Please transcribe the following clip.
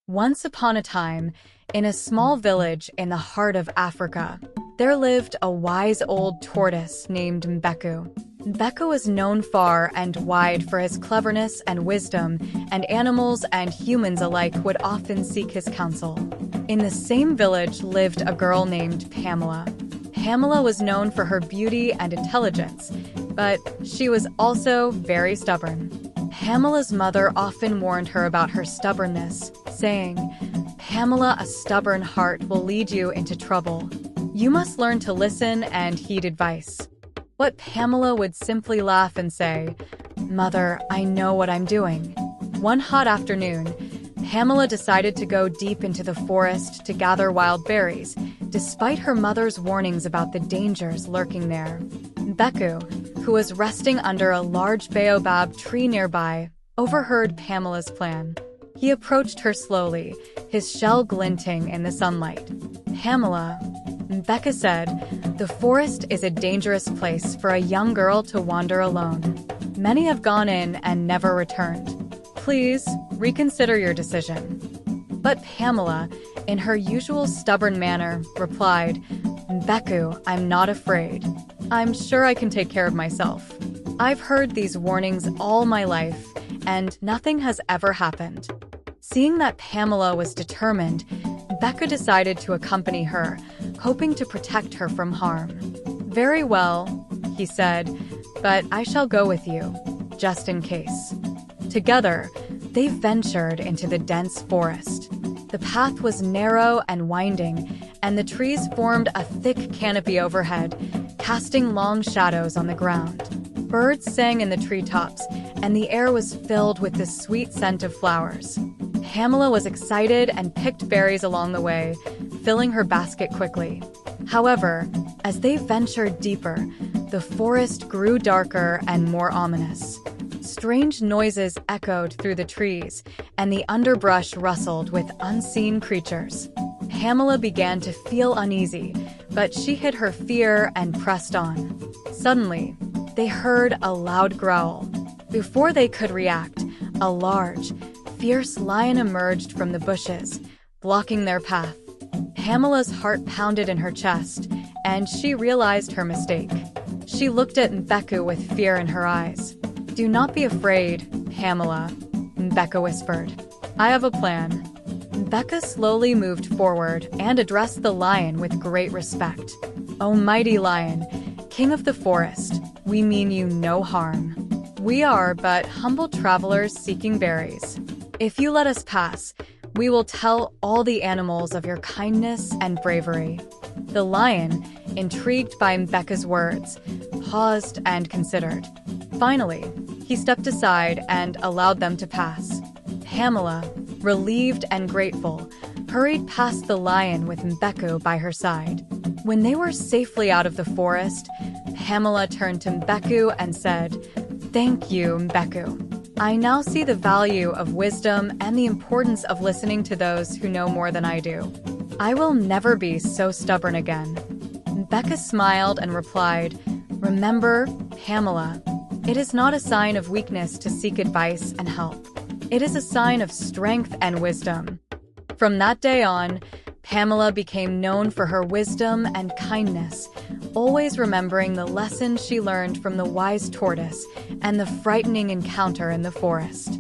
Once upon a time, in a small village in the heart of Africa, there lived a wise old tortoise named Mbeku. Mbeku was known far and wide for his cleverness and wisdom, and animals and humans alike would often seek his counsel. In the same village lived a girl named Pamela. Pamela was known for her beauty and intelligence, but she was also very stubborn. Pamela's mother often warned her about her stubbornness, saying, "Pamela, a stubborn heart will lead you into trouble. You must learn to listen and heed advice." But Pamela would simply laugh and say, "Mother, I know what I'm doing." One hot afternoon, Pamela decided to go deep into the forest to gather wild berries, despite her mother's warnings about the dangers lurking there. Mbeku, who was resting under a large baobab tree nearby, overheard Pamela's plan. He approached her slowly, his shell glinting in the sunlight. "Pamela," Mbeku said, "the forest is a dangerous place for a young girl to wander alone. Many have gone in and never returned. Please, reconsider your decision." But Pamela, in her usual stubborn manner, replied, "Mbeku, I'm not afraid. I'm sure I can take care of myself. I've heard these warnings all my life, and nothing has ever happened." Seeing that Pamela was determined, Mbeku decided to accompany her, hoping to protect her from harm. "Very well," he said, "but I shall go with you, just in case." Together, they ventured into the dense forest. The path was narrow and winding, and the trees formed a thick canopy overhead, casting long shadows on the ground. Birds sang in the treetops, and the air was filled with the sweet scent of flowers. Pamela was excited and picked berries along the way, filling her basket quickly. However, as they ventured deeper, the forest grew darker and more ominous. Strange noises echoed through the trees, and the underbrush rustled with unseen creatures. Pamela began to feel uneasy, but she hid her fear and pressed on. Suddenly, they heard a loud growl. Before they could react, a large, fierce lion emerged from the bushes, blocking their path. Pamela's heart pounded in her chest, and she realized her mistake. She looked at Mbeku with fear in her eyes. "Do not be afraid, Pamela," Mbeku whispered. "I have a plan." Mbeku slowly moved forward and addressed the lion with great respect. "O mighty lion, king of the forest, we mean you no harm. We are but humble travelers seeking berries. If you let us pass, we will tell all the animals of your kindness and bravery." The lion, intrigued by Mbeku's words, paused and considered. Finally, he stepped aside and allowed them to pass. Pamela, relieved and grateful, hurried past the lion with Mbeku by her side. When they were safely out of the forest, Pamela turned to Mbeku and said, "Thank you, Mbeku. I now see the value of wisdom and the importance of listening to those who know more than I do. I will never be so stubborn again." Mbeku smiled and replied, "Remember, Pamela, it is not a sign of weakness to seek advice and help. It is a sign of strength and wisdom." From that day on, Pamela became known for her wisdom and kindness, always remembering the lessons she learned from the wise tortoise and the frightening encounter in the forest.